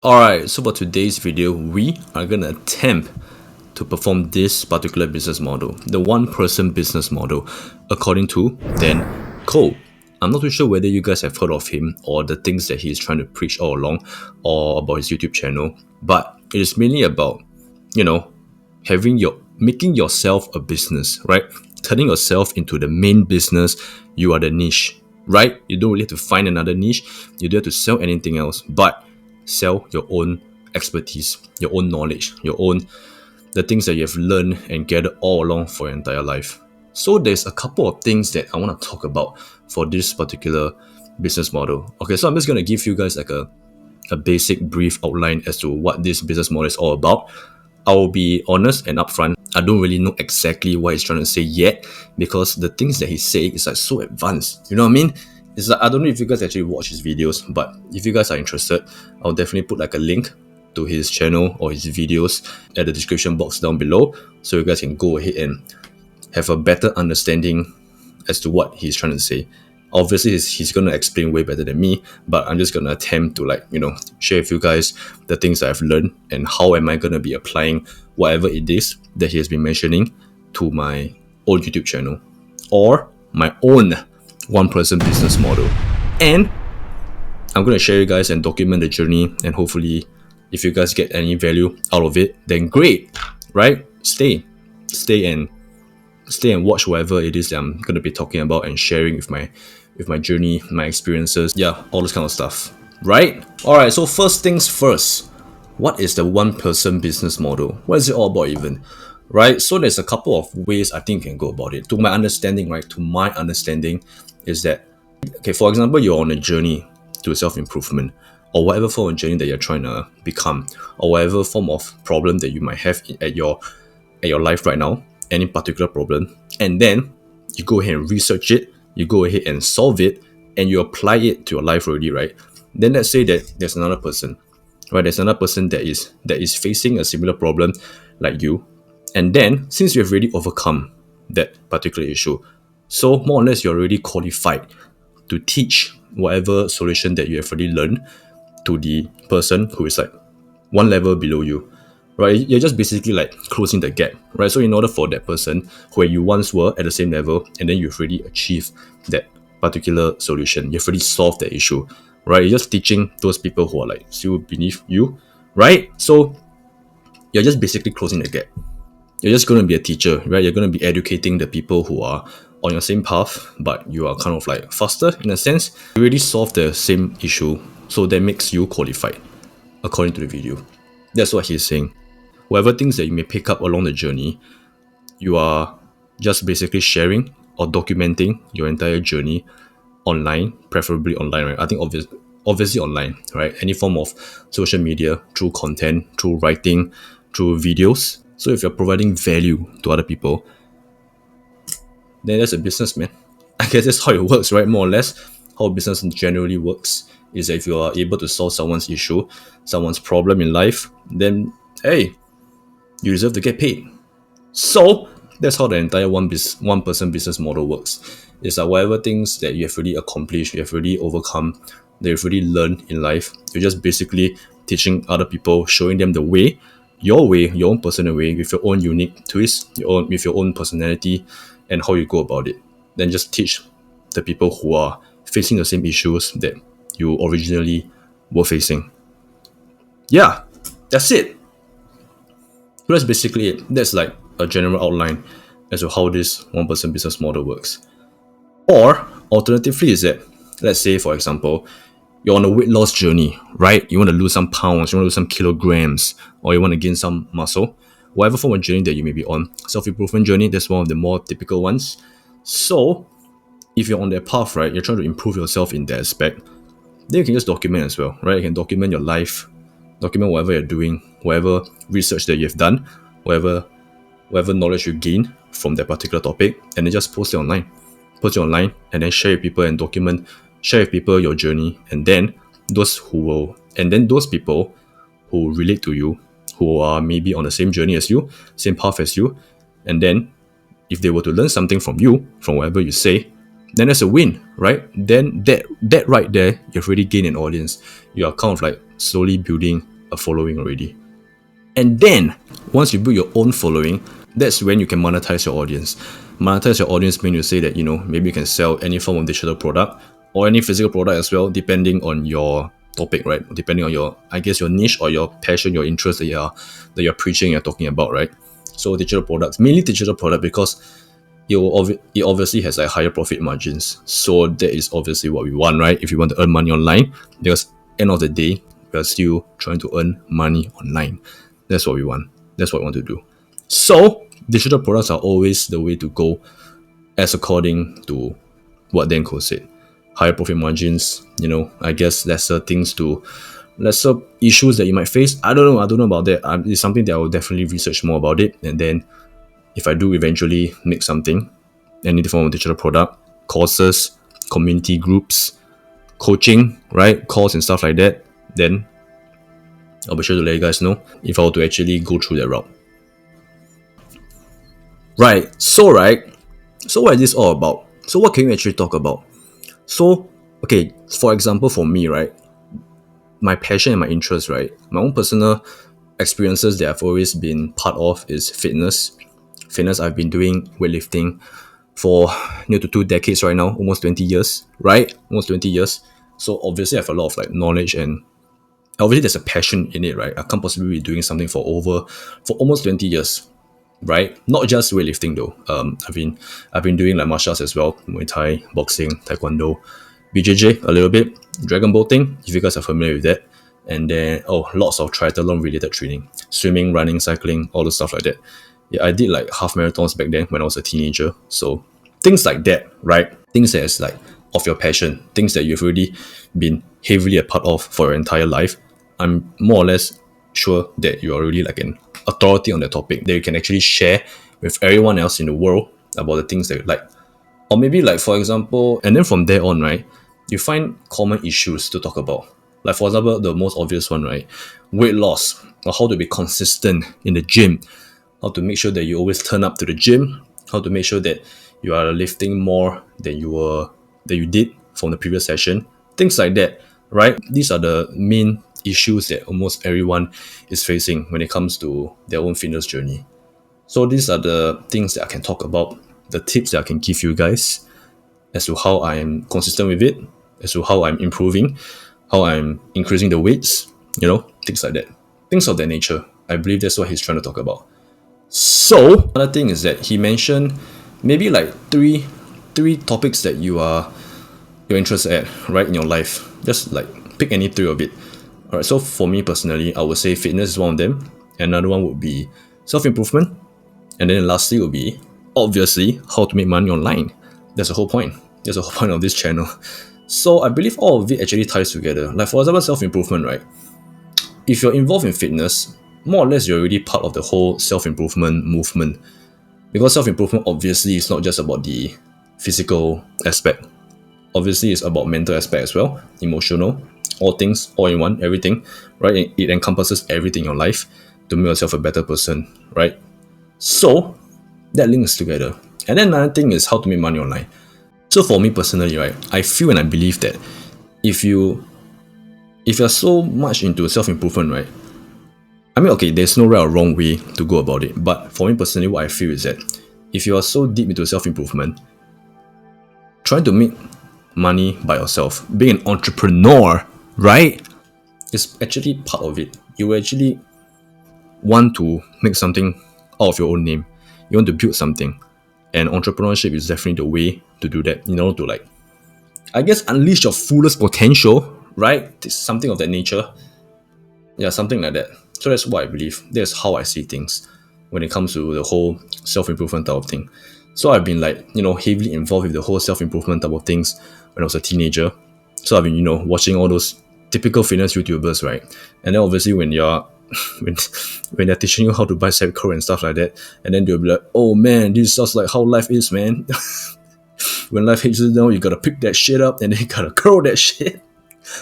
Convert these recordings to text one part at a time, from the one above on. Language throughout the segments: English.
Alright, so for today's video, we are gonna attempt to perform this particular business model, the one-person business model, according to Dan Cole. I'm not too sure whether you guys have heard of him or the things that he's trying to preach all along or about his YouTube channel, but it is mainly about, making yourself a business, right? Turning yourself into the main business. You are the niche, right? You don't really have to find another niche. You don't have to sell anything else, but sell your own expertise, your own knowledge, the things that you have learned and gathered all along for your entire life. So there's a couple of things that I want to talk about for this particular business model. Okay, so I'm just going to give you guys like a basic brief outline as to what this business model is all about. I will be honest and upfront. I don't really know exactly what he's trying to say yet, because the things that he's saying is like so advanced. You know what I mean? It's like, I don't know if you guys actually watch his videos, but if you guys are interested, I'll definitely put like a link to his channel or his videos at the description box down below, so you guys can go ahead and have a better understanding as to what he's trying to say. Obviously, he's going to explain way better than me, but I'm just going to attempt to share with you guys the things that I've learned and how am I going to be applying whatever it is that he has been mentioning to my own YouTube channel or my own one-person business model. And I'm going to share you guys and document the journey, and hopefully if you guys get any value out of it, then great, right? Stay and watch whatever it is that I'm going to be talking about and sharing with my journey, my experiences, all this kind of stuff, right? Alright, so first things first, what is the one-person business model? What is it all about even? Right? So there's a couple of ways I think you can go about it. To my understanding is that, okay, for example, you're on a journey to self-improvement, or whatever form of journey that you're trying to become, or whatever form of problem that you might have at your life right now, any particular problem, and then you go ahead and research it, you go ahead and solve it, and you apply it to your life already, right? Then let's say that there's another person, right? There's another person that is facing a similar problem like you, and then since you've already overcome that particular issue, so more or less you're already qualified to teach whatever solution that you have already learned to the person who is like one level below you, right? You're just basically like closing the gap, right? So in order for that person where you once were at the same level, and then you've already achieved that particular solution, you've already solved that issue, right? You're just teaching those people who are like still beneath you, right? So you're just basically closing the gap. You're just going to be a teacher, right? You're going to be educating the people who are on your same path, but you are kind of like faster in a sense. You already solved the same issue, so that makes you qualified according to the video. That's what he's saying. Whatever things that you may pick up along the journey, you are just basically sharing or documenting your entire journey online, preferably online, right? I think obviously online, right? Any form of social media, through content, through writing, through videos. So if you're providing value to other people, then that's a business, man. I guess that's how it works, right? More or less, how business generally works is that if you are able to solve someone's issue, someone's problem in life, then hey, you deserve to get paid. So that's how the entire one-person business model works. It's like whatever things that you have already accomplished, you have already overcome, that you've already learned in life, you're just basically teaching other people, showing them the way, your own personal way, with your own unique twist, with your own personality, and how you go about it. Then just teach the people who are facing the same issues that you originally were facing. Yeah, that's it. So that's basically it. That's like a general outline as to how this one-person business model works. Or alternatively is that, let's say for example, you're on a weight loss journey, right? You want to lose some pounds, you want to lose some kilograms, or you want to gain some muscle. Whatever form of journey that you may be on, self-improvement journey, that's one of the more typical ones. So if you're on that path, right, you're trying to improve yourself in that aspect, then you can just document as well, right? You can document your life, document whatever you're doing, whatever research that you've done, whatever knowledge you gain from that particular topic, and then just post it online. Post it online and then share with people and share with people your journey, and then those people who relate to you, who are maybe on the same journey as you, same path as you, and then if they were to learn something from you, from whatever you say, then that's a win, right? Then that right there, you've already gained an audience. You are kind of like slowly building a following already. And then once you build your own following, that's when you can monetize your audience. Monetize your audience means you say that, maybe you can sell any form of digital product or any physical product as well, depending on your topic, right? Depending on your, I guess, your niche or your passion, your interest that you're preaching, you're talking about, right? So digital products, mainly digital product, because it obviously has like higher profit margins. So that is obviously what we want, right? If you want to earn money online, because end of the day, we are still trying to earn money online. That's what we want. That's what we want to do. So digital products are always the way to go, as according to what Danko said. Higher profit margins, I guess lesser issues that you might face. I don't know about that. It's something that I will definitely research more about it. And then if I do eventually make something, any form of digital product, courses, community groups, coaching, right, calls and stuff like that, then I'll be sure to let you guys know if I were to actually go through that route. Right, so what is this all about? So what can we actually talk about? So, okay, for example, for me, right, my passion and my interest, right, my own personal experiences that I've always been part of is fitness. I've been doing weightlifting for near to 2 decades right now, almost 20 years, right? Almost 20 years. So obviously I have a lot of like knowledge, and obviously there's a passion in it, right? I can't possibly be doing something for almost 20 years, right? Not just weightlifting though. I've been doing like martial arts as well, Muay Thai, boxing, Taekwondo, BJJ a little bit, dragon boating, if you guys are familiar with that. And then lots of triathlon related training, swimming, running, cycling, all the stuff like that. Yeah, I did like half marathons back then when I was a teenager. So things like that, right? Things that is like of your passion, things that you've already been heavily a part of for your entire life. I'm more or less sure that you are really like an authority on the topic that you can actually share with everyone else in the world about the things that you like. Or maybe like, for example, and then from there on, right, you find common issues to talk about. Like, for example, the most obvious one, right? Weight loss, or how to be consistent in the gym, how to make sure that you always turn up to the gym, how to make sure that you are lifting more than you did from the previous session, things like that, right? These are the main issues that almost everyone is facing when it comes to their own fitness journey. So these are the things that I can talk about, the tips that I can give you guys as to how I am consistent with it, as to how I'm improving, how I'm increasing the weights, things like that. Things of that nature. I believe that's what he's trying to talk about. So another thing is that he mentioned maybe like three topics that you're interested at, right, in your life. Just like pick any three of it. Alright, so for me personally, I would say fitness is one of them. Another one would be self-improvement. And then lastly would be, obviously, how to make money online. That's the whole point. That's the whole point of this channel. So I believe all of it actually ties together. Like, for example, self-improvement, right? If you're involved in fitness, more or less you're already part of the whole self-improvement movement. Because self-improvement obviously is not just about the physical aspect. Obviously it's about mental aspect as well, emotional, all things, all in one, everything, right? It encompasses everything in your life to make yourself a better person, right? So that links together. And then another thing is how to make money online. So for me personally, right, I feel and I believe that if you're so much into self-improvement, right, I mean, okay, there's no right or wrong way to go about it. But for me personally, what I feel is that if you are so deep into self-improvement, trying to make money by yourself, being an entrepreneur, right, is actually part of it. You actually want to make something out of your own name. You want to build something. And entrepreneurship is definitely the way to do that, to like, I guess, unleash your fullest potential, right? It's something of that nature. Yeah, something like that. So that's what I believe. That's how I see things when it comes to the whole self-improvement type of thing. So I've been like, heavily involved with the whole self-improvement type of things when I was a teenager. So I've been, watching all those typical fitness YouTubers, right? And then obviously when you're when they're teaching you how to bicep curl and stuff like that, and then they'll be like, oh man, this is just like how life is, man. When life hits you down, you gotta pick that shit up and then you gotta curl that shit.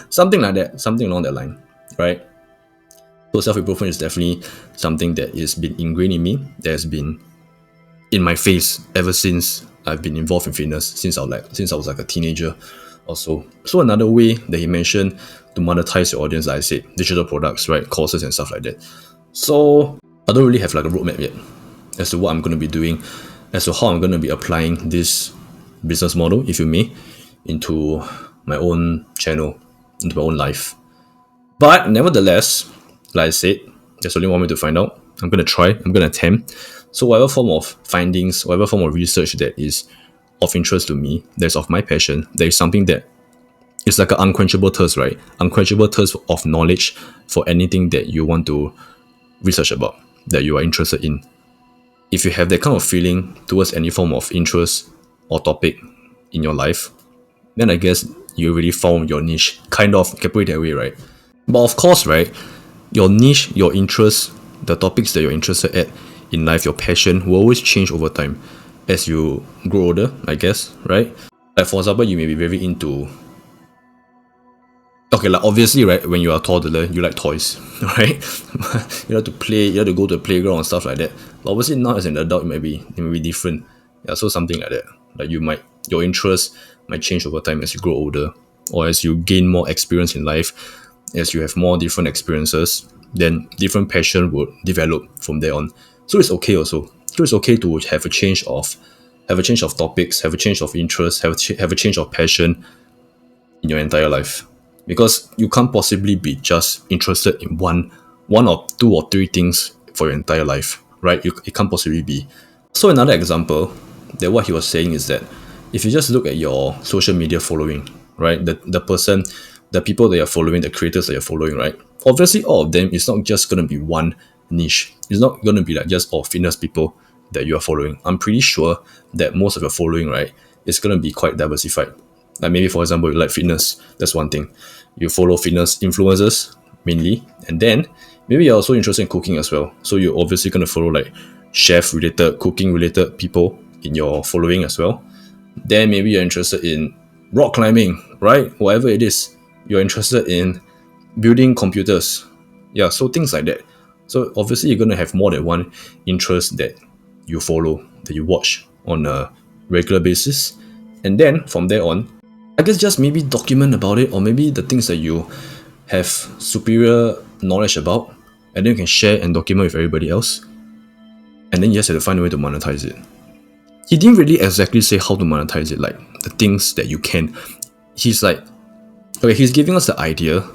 Something like that, something along that line, right? So self-improvement is definitely something that has been ingrained in me, that has been in my face ever since I've been involved in fitness, since I was like a teenager also. So another way that he mentioned to monetize your audience, like I said, digital products, right? Courses and stuff like that. So I don't really have like a roadmap yet as to what I'm going to be doing, as to how I'm going to be applying this business model, if you may, into my own channel, into my own life. But nevertheless, like I said, there's only one way to find out. I'm going to try, I'm going to attempt. So whatever form of findings, whatever form of research that is of interest to me, that's of my passion, there is something that is like an unquenchable thirst, right? Unquenchable thirst of knowledge for anything that you want to research about, that you are interested in. If you have that kind of feeling towards any form of interest or topic in your life, then I guess you already found your niche. Kind of, can put it that way, right? But of course, right, your niche, your interests, the topics that you're interested at in life, your passion will always change over time as you grow older, I guess, right? Like for example, you may be very into, okay, like obviously, right, when you are a toddler, you like toys, right? You like to play, you like to go to the playground and stuff like that. But obviously now as an adult, it may be different. Yeah, so something like that. Like your interest might change over time as you grow older, or as you gain more experience in life, as you have more different experiences, then different passion will develop from there on. So it's okay also. So it's okay to have a change of topics, have a change of interest, have a change of passion in your entire life, because you can't possibly be just interested in one or two or three things for your entire life, right? It can't possibly be. So another example that what he was saying is that if you just look at your social media following, right, the people that you're following, the creators that you're following, right, obviously all of them is not just going to be one niche. It's not going to be like just all fitness people that you are following. I'm pretty sure that most of your following, right, is going to be quite diversified. Like maybe for example, you like fitness, that's one thing. You follow fitness influencers mainly, and then maybe you're also interested in cooking as well. So you're obviously going to follow like chef related, cooking related people in your following as well. Then maybe you're interested in rock climbing, right? Whatever it is, you're interested in building computers. Yeah, so things like that. So obviously you're going to have more than one interest that you follow, that you watch on a regular basis. And then from there on, I guess just maybe document about it, or maybe the things that you have superior knowledge about, and then you can share and document with everybody else. And then you just have to find a way to monetize it. He didn't really exactly say how to monetize it, like the things that you can. He's like, okay, he's giving us the idea,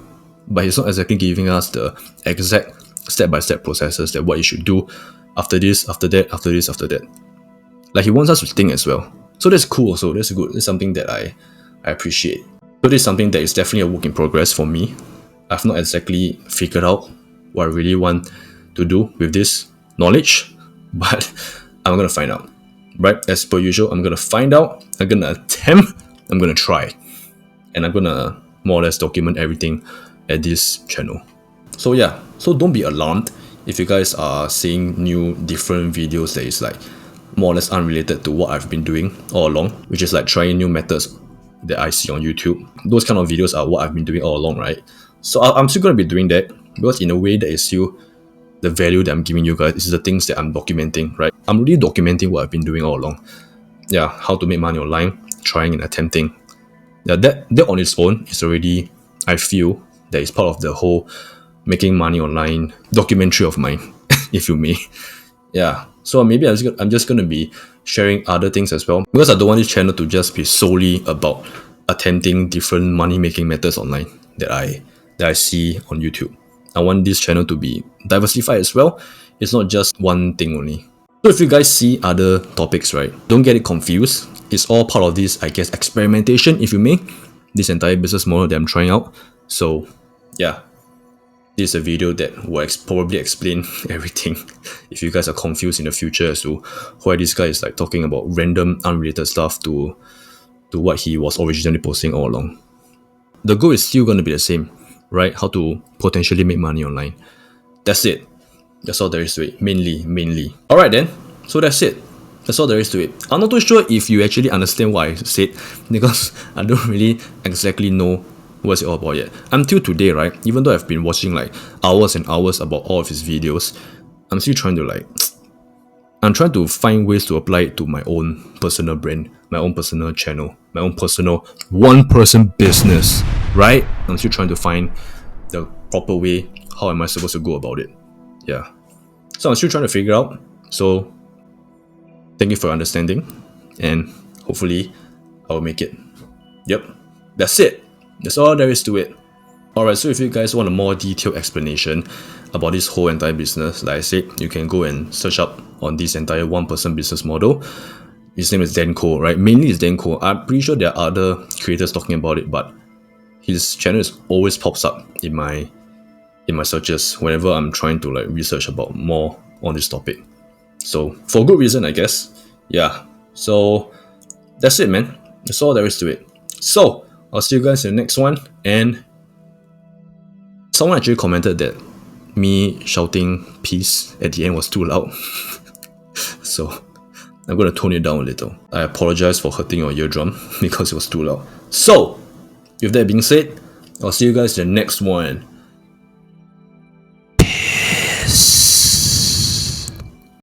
but he's not exactly giving us the exact step-by-step processes that what you should do after this, after that, after this, after that. Like he wants us to think as well. So that's cool also, that's good. That's something that I appreciate. So this is something that is definitely a work in progress for me. I've not exactly figured out what I really want to do with this knowledge, but I'm gonna find out. Right? As per usual, I'm gonna find out, I'm gonna attempt, I'm gonna try. And I'm gonna more or less document everything at this channel. So yeah, so don't be alarmed if you guys are seeing new different videos that is like more or less unrelated to what I've been doing all along, which is like trying new methods that I see on YouTube. Those kind of videos are what I've been doing all along, right? So I'm still gonna be doing that, because in a way that is still the value that I'm giving you guys is the things that I'm documenting, right? I'm really documenting what I've been doing all along. Yeah, how to make money online, trying and attempting. Yeah, that on its own is already, I feel, that is part of the whole making money online documentary of mine, if you may. Yeah, so maybe I'm just gonna be sharing other things as well, because I don't want this channel to just be solely about attempting different money making methods online that I see on YouTube. I want this channel to be diversified as well. It's not just one thing only. So if you guys see other topics, right, don't get it confused. It's all part of this, I guess, experimentation, if you may, this entire business model that I'm trying out. So yeah, this is a video that will probably explain everything if you guys are confused in the future as to why this guy is like talking about random unrelated stuff to what he was originally posting all along. The goal is still going to be the same, right? How to potentially make money online. That's it. That's all there is to it. Mainly. Alright then. So that's it. That's all there is to it. I'm not too sure if you actually understand what I said, because I don't really exactly know what's it all about yet. Until today, right? Even though I've been watching like hours and hours about all of his videos, I'm still trying to I'm trying to find ways to apply it to my own personal brand, my own personal channel, my own personal one-person business, right? I'm still trying to find the proper way. How am I supposed to go about it? Yeah. So I'm still trying to figure out. So thank you for your understanding, and hopefully I will make it. Yep. That's it. That's all there is to it. Alright, so if you guys want a more detailed explanation about this whole entire business, like I said, you can go and search up on this entire one-person business model. His name is Dan Koh, right? Mainly it's Dan Koh. I'm pretty sure there are other creators talking about it, but his channel always pops up in my searches whenever I'm trying to like research about more on this topic. So for good reason, I guess. Yeah. So that's it, man. That's all there is to it. So I'll see you guys in the next one. And someone actually commented that me shouting peace at the end was too loud. So I'm gonna tone it down a little. I apologize for hurting your eardrum because it was too loud. So with that being said, I'll see you guys in the next one.